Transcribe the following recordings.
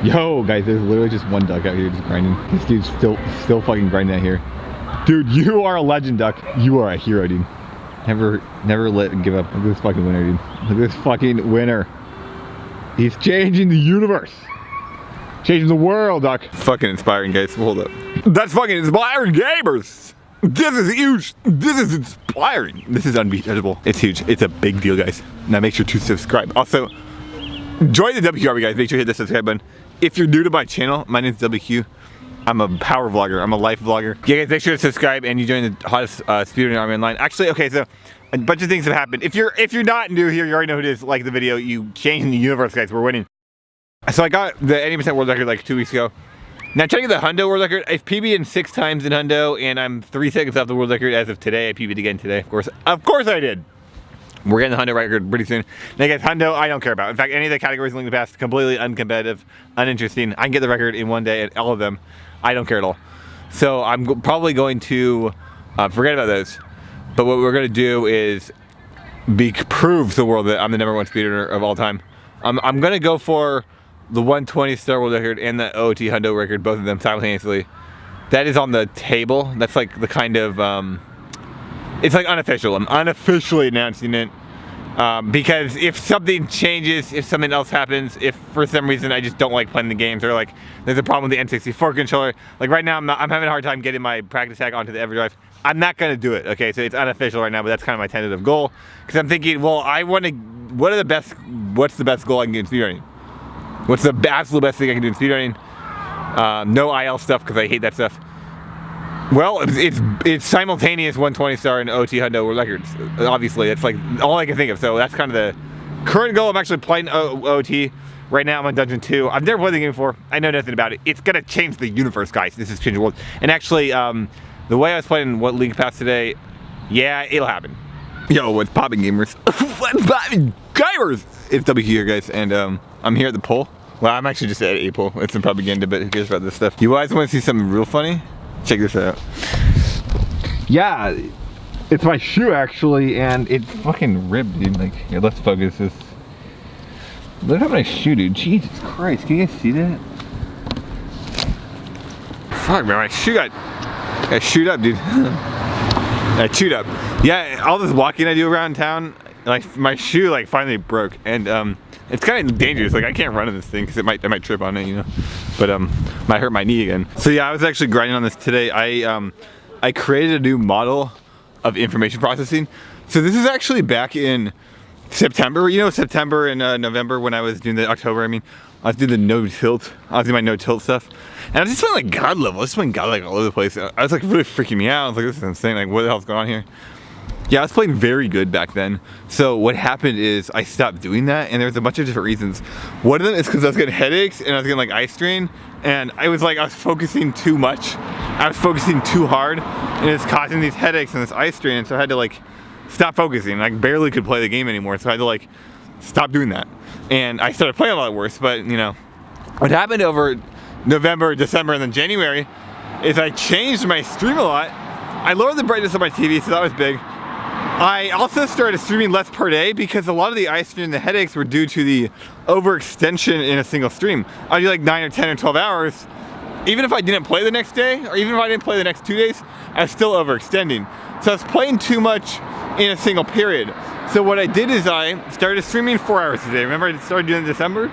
Yo, guys, there's literally just one duck out here just grinding. This dude's still fucking grinding out here. Dude, you are a legend, duck. You are a hero, dude. Never give up. Look at this fucking winner, dude. Look at this fucking winner. He's changing the universe. Changing the world, duck. Fucking inspiring, guys. Hold up. That's fucking inspiring, gamers. This is huge. This is inspiring. This is unbeatable. It's huge. It's a big deal, guys. Now make sure to subscribe. Also, join the WQ'd, guys. Make sure to hit the subscribe button. If you're new to my channel, my name's WQ. I'm a power vlogger. I'm a life vlogger. Yeah, guys, make sure to subscribe and you join the hottest speedrunning army online. Actually, okay, so a bunch of things have happened. If you're not new here, you already know who it is. Like the video, you changing the universe, guys. We're winning. So I got the 80% world record like 2 weeks ago. Now checking the hundo world record, I've PB'd 6 times in hundo, and I'm 3 seconds off the world record as of today. I PB'd again today, of course. Of course I did. We're getting the hundo record pretty soon. Now guys, hundo, I don't care about. In fact, any of the categories linked in the past, completely uncompetitive, uninteresting. I can get the record in one day at all of them. I don't care at all. So I'm probably going to forget about those. But what we're going to do is prove to the world that I'm the #1 speedrunner of all time. I'm going to go for the 120 star world record and the OT hundo record, both of them simultaneously. That is on the table. That's like the kind of, it's like unofficial. I'm unofficially announcing it because if something changes, if something else happens, if for some reason I just don't like playing the games, or like there's a problem with the N64 controller, like right now I'm having a hard time getting my practice hack onto the EverDrive. I'm not gonna do it, okay? So it's unofficial right now, but that's kind of my tentative goal. Because I'm thinking, well, what's the best goal I can get in speedrunning? What's the absolute best thing I can do in speedrunning? No IL stuff, because I hate that stuff. Well, it's simultaneous 120 star and OT hundo world records. Obviously, that's like all I can think of. So that's kind of the current goal. I'm actually playing OT right now. I'm on Dungeon 2. I've never played the game before. I know nothing about it. It's gonna change the universe, guys. This is changing the world. And actually, the way I was playing what League Pass today, yeah, it'll happen. Yo, what's popping, gamers? What's popping, gamers? It's WQ here, guys, and I'm here at the poll. Well, I'm actually just at a poll. It's some propaganda, but who cares about this stuff? You guys want to see something real funny? Check this out. Yeah, it's my shoe actually, and it's fucking ripped, dude. Like, here, let's focus this. Look at my shoe, dude. Jesus Christ, can you guys see that? Fuck, man, my shoe got chewed up, dude. I chewed up. Yeah, all this walking I do around town, like my shoe like finally broke, and it's kind of dangerous. Like I can't run in this thing because I might trip on it, you know. But might hurt my knee again. So yeah, I was actually grinding on this today. I created a new model of information processing. So this is actually back in September. You know, September and November when I was doing the October. I mean, I was doing the no tilt. I was doing my no tilt stuff, and I was just playing like God level. I was playing God like all over the place. I was like really freaking me out. I was like, this is insane. Like, what the hell's going on here? Yeah, I was playing very good back then. So what happened is I stopped doing that, and there's a bunch of different reasons. One of them is because I was getting headaches and I was getting like eye strain, and I was focusing too much. I was focusing too hard, and it's causing these headaches and this eye strain, and so I had to like stop focusing. I barely could play the game anymore, so I had to like stop doing that. And I started playing a lot worse, but you know, what happened over November, December, and then January is I changed my stream a lot. I lowered the brightness of my TV, so that was big. I also started streaming less per day because a lot of the eye strain and the headaches were due to the overextension in a single stream. I'd do like 9 or 10 or 12 hours. Even if I didn't play the next day, or even if I didn't play the next 2 days, I was still overextending. So I was playing too much in a single period. So what I did is I started streaming 4 hours a day. Remember I started doing it in December?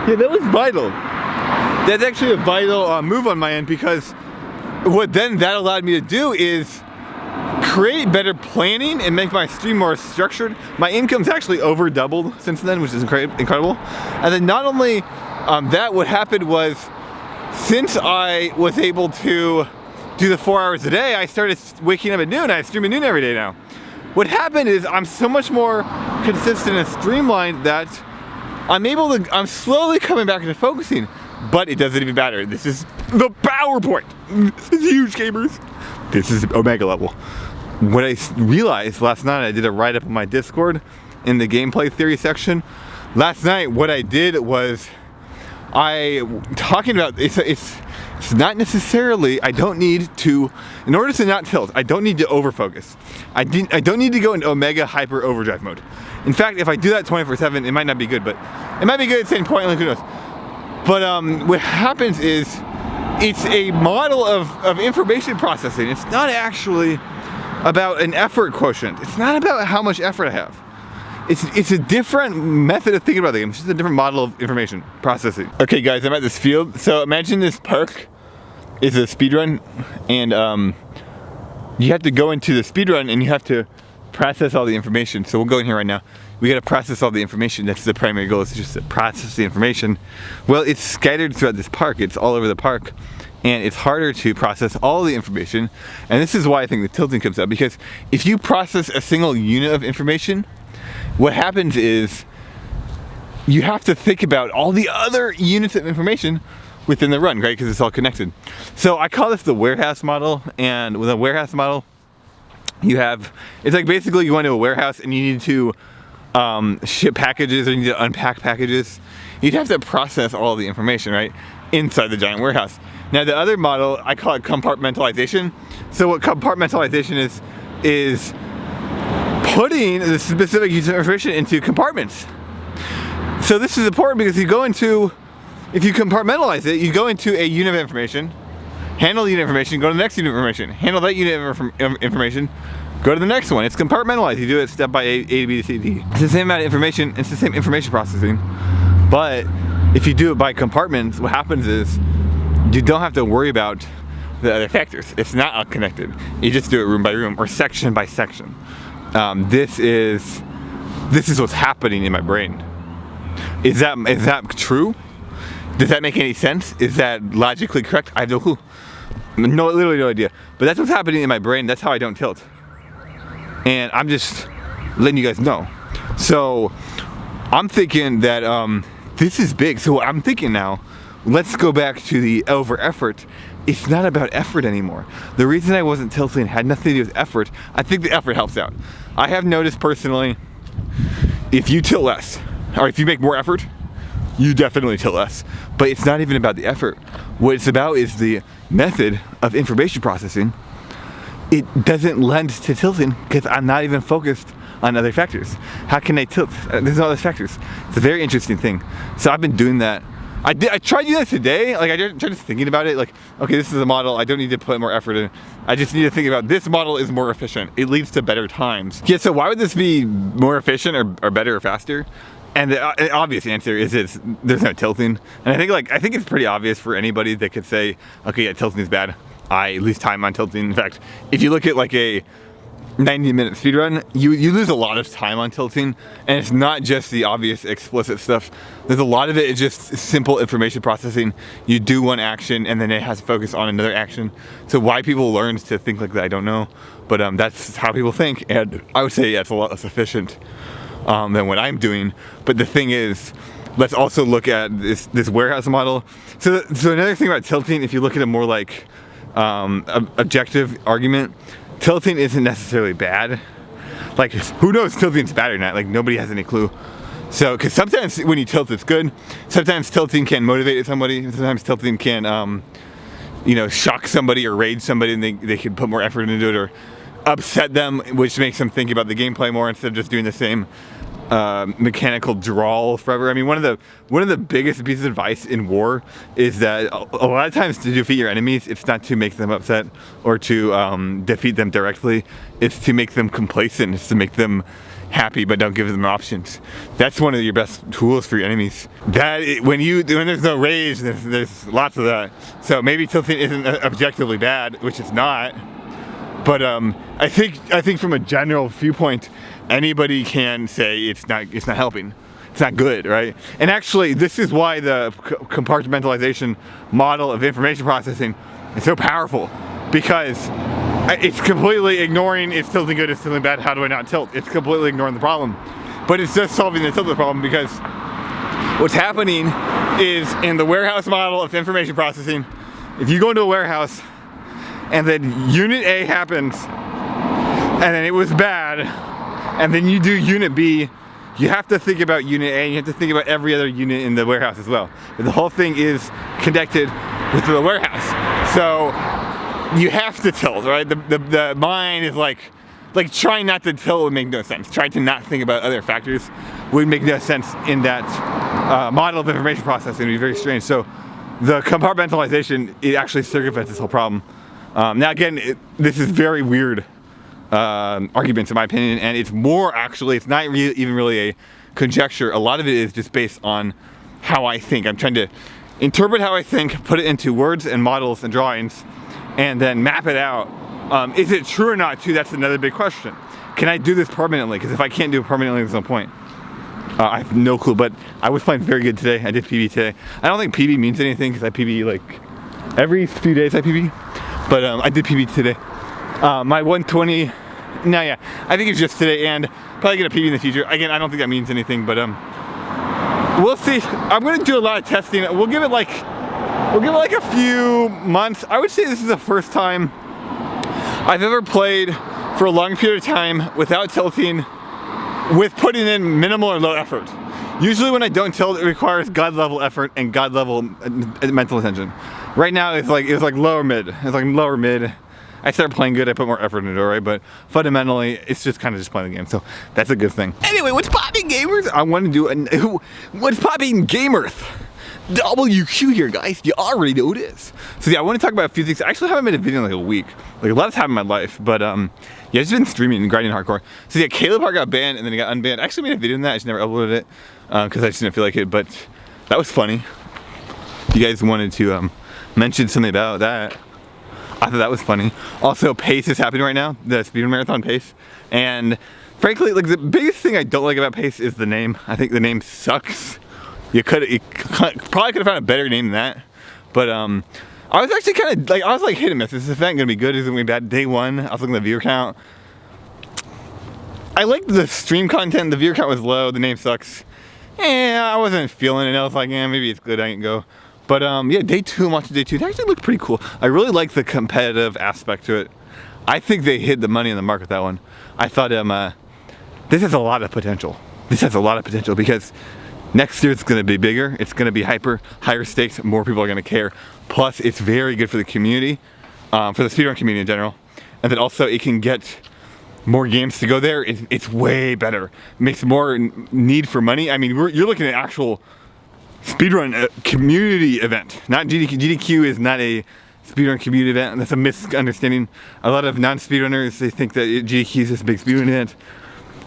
Yeah, that was vital. That's actually a vital move on my end, because what then that allowed me to do is create better planning and make my stream more structured. My income's actually over doubled since then, which is incredible. And then not only that, what happened was, since I was able to do the 4 hours a day, I started waking up at noon. I stream at noon every day now. What happened is I'm so much more consistent and streamlined that I'm slowly coming back into focusing, but it doesn't even matter. This is the PowerPoint. This is huge, gamers. This is Omega level. What I realized last night, I did a write-up on my Discord in the gameplay theory section. Last night, what I did was talking about it's not necessarily, I don't need to, in order to not tilt, I don't need to overfocus. I don't need to go into Omega hyper overdrive mode. In fact, if I do that 24/7, it might not be good, but it might be good at the same point, like who knows. But what happens is it's a model of information processing. It's not actually about an effort quotient. It's not about how much effort I have. It's a different method of thinking about the game. It's just a different model of information processing. Okay guys, I'm at this field. So imagine this park is a speedrun, and you have to go into the speedrun and you have to process all the information. So we'll go in here right now. We gotta process all the information. That's the primary goal, is just to process the information. Well, it's scattered throughout this park. It's all over the park. And it's harder to process all the information. And this is why I think the tilting comes up, because if you process a single unit of information, what happens is you have to think about all the other units of information within the run, right? Because it's all connected. So I call this the warehouse model. And with a warehouse model, it's like basically you go into a warehouse and you need to ship packages, or you need to unpack packages. You'd have to process all the information, right, inside the giant warehouse. Now the other model, I call it compartmentalization. So what compartmentalization is putting the specific user information into compartments. So this is important because if you compartmentalize it, you go into a unit of information, handle the unit of information, go to the next unit of information, handle that unit of information, go to the next one. It's compartmentalized. You do it step by A to B to C to D. It's the same amount of information, it's the same information processing. But if you do it by compartments, what happens is you don't have to worry about the other factors. It's not all connected. You just do it room by room or section by section. This is what's happening in my brain. Is that true? Does that make any sense? Is that logically correct? I have no clue. No, literally no idea. But that's what's happening in my brain. That's how I don't tilt. And I'm just letting you guys know. So I'm thinking that this is big. So I'm thinking now, let's go back to the over effort. It's not about effort anymore. The reason I wasn't tilting had nothing to do with effort. I think the effort helps out. I have noticed personally, if you tilt less, or if you make more effort, you definitely tilt less. But it's not even about the effort. What it's about is the method of information processing. It doesn't lend to tilting because I'm not even focused on other factors. How can I tilt? There's no other factors. It's a very interesting thing. So I've been doing that. I tried to do that today. Like I tried just thinking about it. Like, okay, this is a model. I don't need to put more effort in. I just need to think about this model is more efficient. It leads to better times. Yeah. So why would this be more efficient or better or faster? And the obvious answer is there's no tilting. And I think it's pretty obvious for anybody that could say, okay, yeah, tilting is bad. I lose time on tilting. In fact, if you look at like a 90-minute speedrun, you lose a lot of time on tilting, and it's not just the obvious explicit stuff. There's a lot of it is just simple information processing. You do one action and then it has to focus on another action. So why people learn to think like that, I don't know, but that's how people think, and I would say it's a lot less efficient than what I'm doing. But the thing is, let's also look at this warehouse model. So another thing about tilting, if you look at a more like objective argument, tilting isn't necessarily bad. Like, who knows if tilting's bad or not? Like, nobody has any clue. So, because sometimes when you tilt, it's good. Sometimes tilting can motivate somebody. Sometimes tilting can, shock somebody or rage somebody, and they can put more effort into it, or upset them, which makes them think about the gameplay more instead of just doing the same mechanical drawl forever. I mean, one of the biggest pieces of advice in war is that a lot of times to defeat your enemies, it's not to make them upset or to defeat them directly. It's to make them complacent. It's to make them happy, but don't give them options. That's one of your best tools for your enemies. When there's no rage, there's lots of that. So maybe tilting isn't objectively bad, which it's not. But I think from a general viewpoint, anybody can say it's not helping. It's not good, right? And actually, this is why the compartmentalization model of information processing is so powerful, because it's completely ignoring it's tilting good, it's tilting bad, how do I not tilt? It's completely ignoring the problem. But it's just solving the tilting problem, because what's happening is in the warehouse model of information processing, if you go into a warehouse and then unit A happens and then it was bad, and then you do unit B, you have to think about unit A and you have to think about every other unit in the warehouse as well. The whole thing is connected with the warehouse. So you have to tilt, right? The mind is like like trying not to tell would make no sense. Trying to not think about other factors would make no sense in that model of information processing. It would be very strange. So the compartmentalization, it actually circumvents this whole problem. Now again, this is very weird arguments in my opinion, and it's more actually, it's not even really a conjecture. A lot of it is just based on how I think. I'm trying to interpret how I think, put it into words and models and drawings, and then map it out. Is it true or not too? That's another big question. Can I do this permanently? Because if I can't do it permanently, there's no point. I have no clue, but I was playing very good today. I did PB today. I don't think PB means anything because I PB like every few days I PB, but I did PB today. My 120, no, yeah, I think it's just today, and probably gonna PB in the future. Again, I don't think that means anything, but we'll see. I'm gonna do a lot of testing. We'll give it like a few months. I would say this is the first time I've ever played for a long period of time without tilting, with putting in minimal or low effort. Usually when I don't tilt, it requires God level effort and God level mental attention. Right now it was like lower mid. It's like lower mid. I started playing good, I put more effort into it, right? But fundamentally, it's just kind of just playing the game, so that's a good thing. Anyway, what's popping, gamers? I want to do what's popping, gamers? WQ here, guys. You already know it is. So yeah, I want to talk about a few things. I actually haven't made a video in like a week. Like a lot has happened in my life, but yeah, I've just been streaming and grinding hardcore. So yeah, Caleb Hart got banned and then he got unbanned. I actually made a video on that. I just never uploaded it because I just didn't feel like it. But that was funny. You guys wanted to mention something about that. I thought that was funny. Also, Pace is happening right now, the speedrun marathon Pace. And frankly, like the biggest thing I don't like about Pace is the name. I think the name sucks. You probably could have found a better name than that. But I was actually kind of like, I was like hit and miss. Is this event gonna be good? Is it gonna be bad? Day one, I was looking at the viewer count. I liked the stream content, the viewer count was low, the name sucks. I wasn't feeling it. I was like, maybe it's good, I can go. But yeah, day two, I'm watching day two. It actually looked pretty cool. I really like the competitive aspect to it. I think they hit the money in the mark with that one. I thought this has a lot of potential. This has a lot of potential because next year it's gonna be bigger. It's gonna be higher stakes. More people are gonna care. Plus, it's very good for the community, for the speedrun community in general. And then also it can get more games to go there. It's way better. It makes more need for money. I mean, you're looking at actual speedrun community event, not GDQ. GDQ is not a speedrun community event, and that's a misunderstanding. A lot of non-speedrunners, they think that GDQ is this big speedrun event.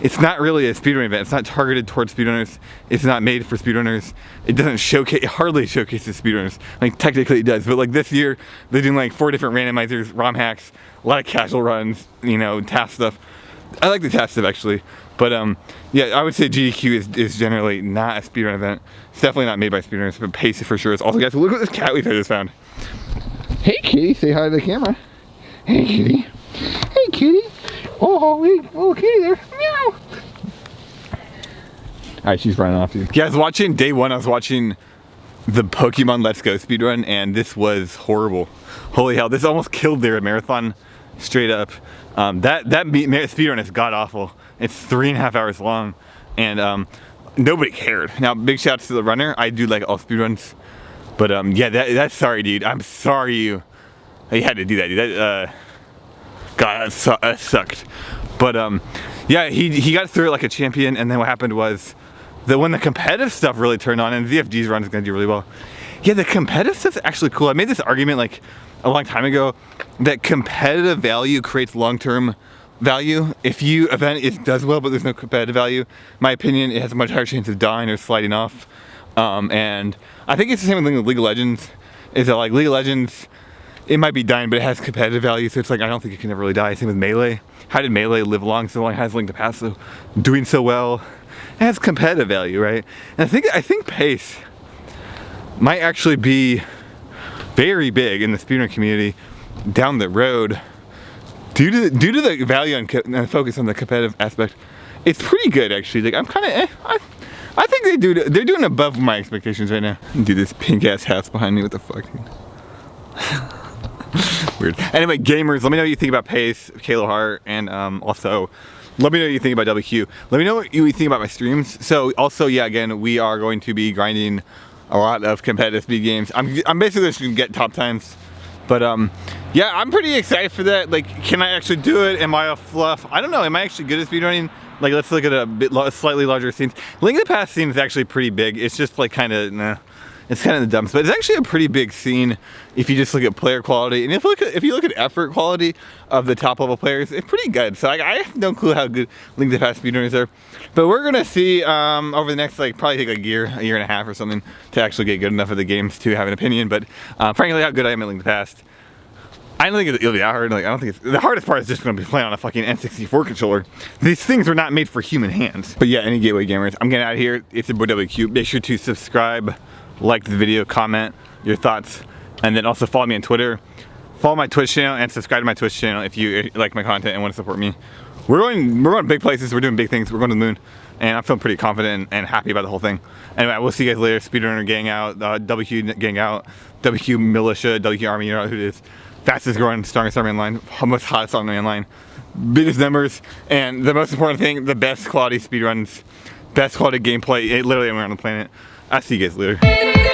It's not really a speedrun event. It's not targeted towards speedrunners. It's not made for speedrunners. It doesn't showcase, it hardly showcases speedrunners. Like technically it does, but like this year, they're doing like 4 different randomizers, ROM hacks, a lot of casual runs, you know, task stuff. I like the task stuff actually. But yeah, I would say GDQ is generally not a speedrun event. It's definitely not made by speedrunners, but Pacey for sure is. Also, guys, look at this cat we just found. Hey, kitty, say hi to the camera. Hey, kitty. Hey, kitty. Oh, hey, oh, kitty there. Meow. All right, she's running off you. Yeah, I was watching day one. I was watching the Pokemon Let's Go speedrun, and this was horrible. Holy hell, this almost killed their marathon, straight up. That speedrun is god awful. It's 3.5 hours long, and nobody cared. Now, big shouts to the runner. I do like all speedruns, but yeah, that's sorry, dude. I'm sorry you had to do that, dude. God, that sucked. But yeah, he got through it like a champion, and then what happened was that when the competitive stuff really turned on, and ZFG's run is gonna do really well. Yeah, the competitive stuff's actually cool. I made this argument like a long time ago that competitive value creates long-term value. If event does well but there's no competitive value, my opinion, it has a much higher chance of dying or sliding off. And I think it's the same thing with League of Legends, is that like League of Legends, it might be dying but it has competitive value, so it's like I don't think it can ever really die. Same with Melee. How did Melee live along so long? How does Link to Past so doing so well? It has competitive value, right? And I think Pace might actually be very big in the speedrun community down the road. Due to the value and focus on the competitive aspect, it's pretty good actually. Like I'm kind of, I think they're doing above my expectations right now. Dude, this pink ass hat's behind me. What the fuck, dude? Weird. Anyway, gamers, let me know what you think about Pace, Caleb Hart, and also let me know what you think about WQ. Let me know what you think about my streams. So also, yeah, again, we are going to be grinding a lot of competitive speed games. I'm basically just gonna get top times. But yeah, I'm pretty excited for that. Like, can I actually do it? Am I a fluff? I don't know. Am I actually good at speedrunning? Like, let's look at a slightly larger scene. Link to the Past scene is actually pretty big. It's just like kind of, nah. It's kind of the dumps, but it's actually a pretty big scene if you just look at player quality. And if you look at effort quality of the top level players, it's pretty good. So I have no clue how good Link to the Past speedrunners are. But we're gonna see over the next probably take a year and a half or something to actually get good enough at the games to have an opinion. But frankly, how good I am at Link to the Past, I don't think it'll be that hard. Like, I don't think the hardest part is just going to be playing on a fucking N64 controller. These things are not made for human hands. But yeah, any Gateway gamers, I'm getting out of here. It's your boy WQ. Make sure to subscribe, like the video, comment your thoughts, and then also follow me on Twitter. Follow my Twitch channel and subscribe to my Twitch channel if you like my content and want to support me. We're going big places. We're doing big things. We're going to the moon, and I'm feeling pretty confident and happy about the whole thing. Anyway, we'll see you guys later. Speedrunner gang out, WQ gang out, WQ militia, WQ army. You know who it is. Fastest growing, strongest army online, most hottest army online, biggest numbers, and the most important thing, the best quality speedruns, best quality gameplay, literally anywhere on the planet. I'll see you guys later.